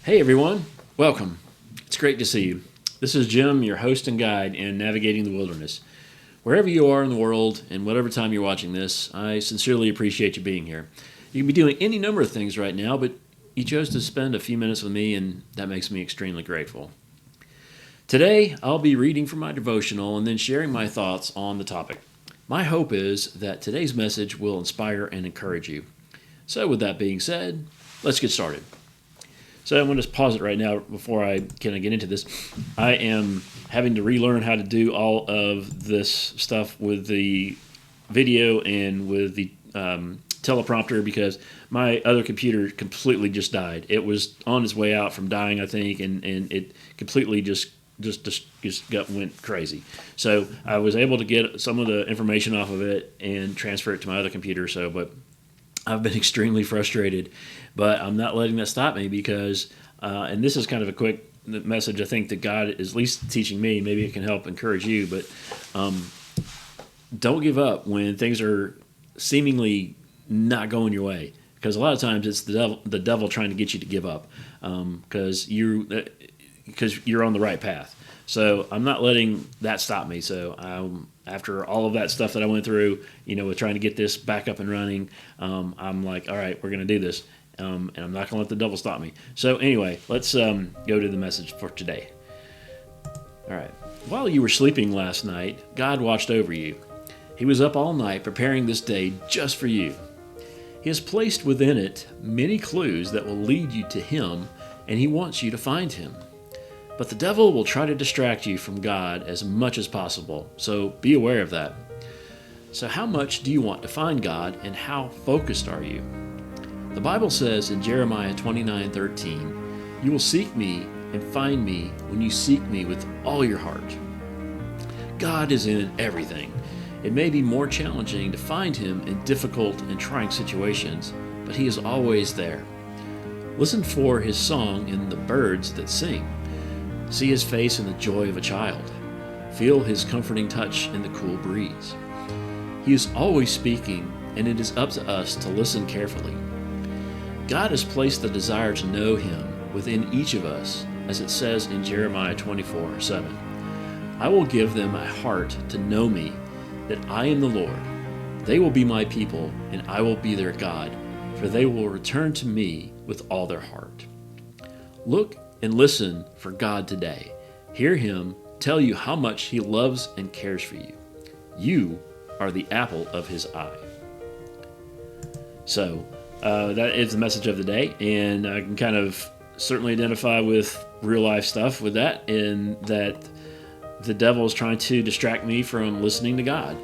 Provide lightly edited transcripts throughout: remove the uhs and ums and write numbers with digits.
Hey everyone, welcome. It's great to see you. This is Jim, your host and guide in navigating the wilderness. Wherever you are in the world and whatever time you're watching this, I sincerely appreciate you being here. You can be doing any number of things right now, but you chose to spend a few minutes with me, and that makes me extremely grateful. Today, I'll be reading from my devotional and then sharing my thoughts on the topic. My hope is that today's message will inspire and encourage you. So with that being said, let's get started. So I'm going to just pause it right now before I kind of get into this. I am having to relearn how to do all of this stuff with the video and with the teleprompter because my other computer completely just died. It was on its way out from dying, I think, and it completely just went crazy. So I was able to get some of the information off of it and transfer it to my other computer. But I've been extremely frustrated, but I'm not letting that stop me because, and this is kind of a quick message I think that God is at least teaching me. Maybe it can help encourage you, but don't give up when things are seemingly not going your way, because a lot of times it's the devil trying to get you to give up because you're on the right path. So I'm not letting that stop me. So after all of that stuff that I went through, with trying to get this back up and running, I'm like, all right, we're going to do this. And I'm not going to let the devil stop me. So anyway, let's go to the message for today. All right. While you were sleeping last night, God watched over you. He was up all night preparing this day just for you. He has placed within it many clues that will lead you to Him, and He wants you to find Him. But the devil will try to distract you from God as much as possible, so be aware of that. So how much do you want to find God, and how focused are you? The Bible says in Jeremiah 29:13, "You will seek me and find me when you seek me with all your heart." God is in everything. It may be more challenging to find Him in difficult and trying situations, but He is always there. Listen for His song in the birds that sing. See His face in the joy of a child. Feel His comforting touch in the cool breeze. He is always speaking, and it is up to us to listen carefully. God has placed the desire to know Him within each of us, as it says in Jeremiah 24:7. "I will give them a heart to know me, that I am the Lord. They will be my people, and I will be their God, for they will return to me with all their heart." Look and listen for God today. Hear Him tell you how much He loves and cares for you. You are the apple of His eye. So that is the message of the day, and I can kind of certainly identify with real life stuff with that, in that the devil is trying to distract me from listening to God.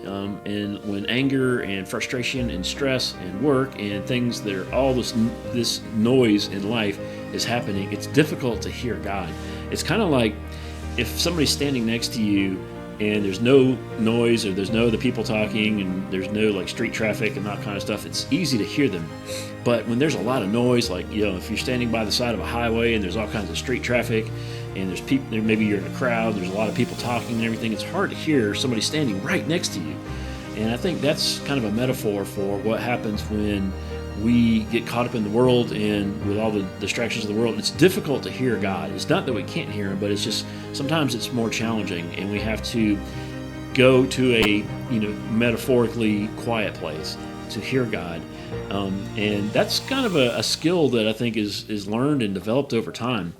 And when anger and frustration and stress and work and things that are all this noise in life is happening, it's difficult to hear God. It's kind of like if somebody's standing next to you and there's no noise, or there's no other people talking, and there's no like street traffic and that kind of stuff, it's easy to hear them. But when there's a lot of noise, like if you're standing by the side of a highway and there's all kinds of street traffic, and there's people, maybe you're in a crowd, there's a lot of people talking and everything, it's hard to hear somebody standing right next to you. And I think that's kind of a metaphor for what happens when we get caught up in the world and with all the distractions of the world. It's difficult to hear God. It's not that we can't hear Him, but it's just sometimes it's more challenging, and we have to go to a metaphorically quiet place to hear God. And that's kind of a skill that I think is learned and developed over time.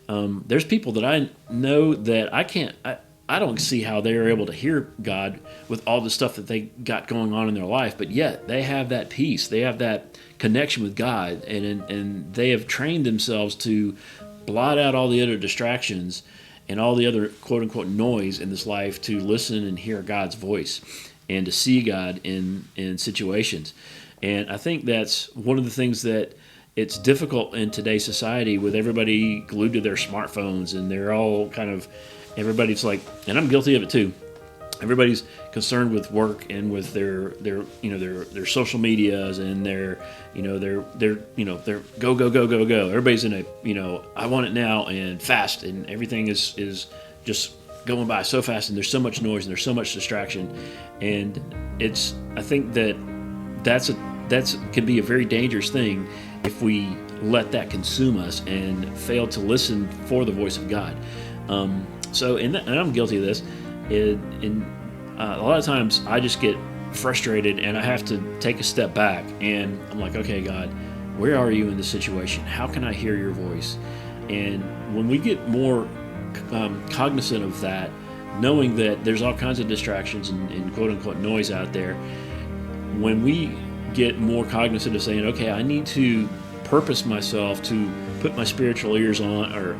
There's people that I know that I don't see how they are able to hear God with all the stuff that they got going on in their life, but yet they have that peace, they have that connection with God, and they have trained themselves to blot out all the other distractions and all the other quote-unquote noise in this life to listen and hear God's voice and to see God in situations. And I think that's one of the things that it's difficult in today's society, with everybody glued to their smartphones, and they're all everybody's like, and I'm guilty of it too. Everybody's concerned with work and with their social medias and their go. Everybody's in a I want it now and fast, and everything is just going by so fast, and there's so much noise and there's so much distraction, and I think that's can be a very dangerous thing if we let that consume us and fail to listen for the voice of God. And I'm guilty of this. A lot of times I just get frustrated and I have to take a step back and I'm like, okay, God, where are you in this situation? How can I hear your voice? And when we get more cognizant of that, knowing that there's all kinds of distractions and quote unquote noise out there, when we get more cognizant of saying, okay, I need to purpose myself to put my spiritual ears on, or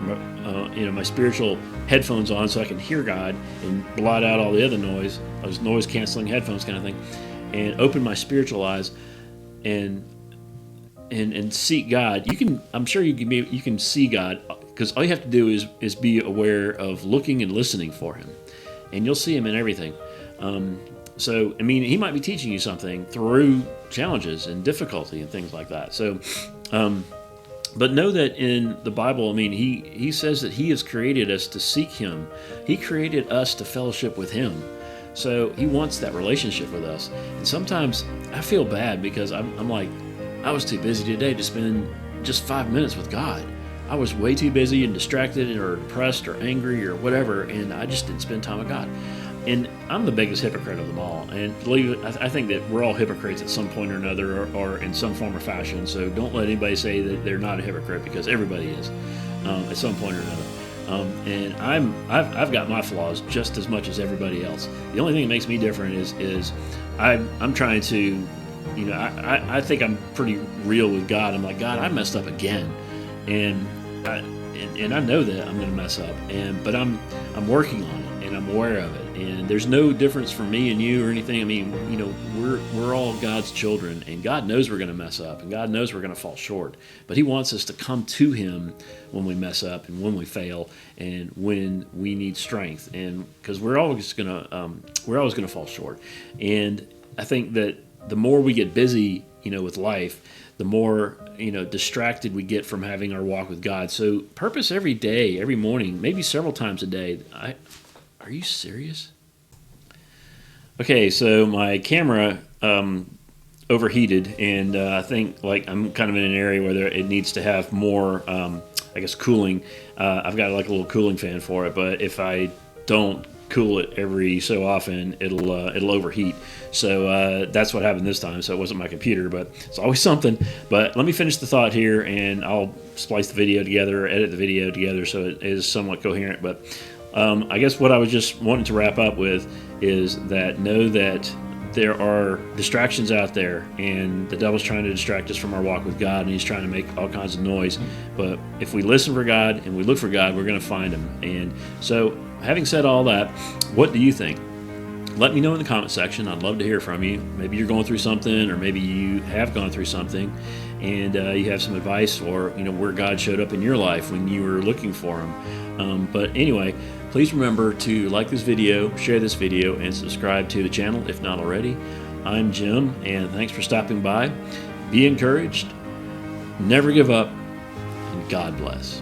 my spiritual headphones on, so I can hear God and blot out all the other noise, those noise canceling headphones kind of thing, and open my spiritual eyes and seek God. I'm sure you can see God, because all you have to do is be aware of looking and listening for Him, and you'll see Him in everything. He might be teaching you something through challenges and difficulty and things like that. So, but know that in the Bible, He says that He has created us to seek Him. He created us to fellowship with Him. So He wants that relationship with us. And sometimes I feel bad because I'm like, I was too busy today to spend just 5 minutes with God. I was way too busy and distracted or depressed or angry or whatever, and I just didn't spend time with God. And I'm the biggest hypocrite of them all. And believe it, I think that we're all hypocrites at some point or another, or in some form or fashion. So don't let anybody say that they're not a hypocrite, because everybody is at some point or another. And I've got my flaws just as much as everybody else. The only thing that makes me different is I'm trying to, I think I'm pretty real with God. I'm like, God, I messed up again, and I know that I'm going to mess up, but I'm working on it, and I'm aware of it. And there's no difference for me and you or anything. We're all God's children, and God knows we're going to mess up, and God knows we're going to fall short. But He wants us to come to Him when we mess up and when we fail and when we need strength, and because we're always going to fall short. And I think that the more we get busy, with life, the more distracted we get from having our walk with God. So purpose every day, every morning, maybe several times a day. Are you serious? Okay, so my camera overheated, and I think I'm kind of in an area where it needs to have more, cooling. I've got a little cooling fan for it, but if I don't cool it every so often, it'll overheat. So that's what happened this time. So it wasn't my computer, but it's always something. But let me finish the thought here, and I'll splice the video together, or edit the video together so it is somewhat coherent. But I guess what I was just wanting to wrap up with is that know that there are distractions out there, and the devil's trying to distract us from our walk with God, and he's trying to make all kinds of noise. But if we listen for God and we look for God, we're going to find Him. And so, having said all that, what do you think? Let me know in the comment section. I'd love to hear from you. Maybe you're going through something, or maybe you have gone through something, and you have some advice, or where God showed up in your life when you were looking for Him. But anyway, please remember to like this video, share this video, and subscribe to the channel if not already. I'm Jim, and thanks for stopping by. Be encouraged, never give up, and God bless.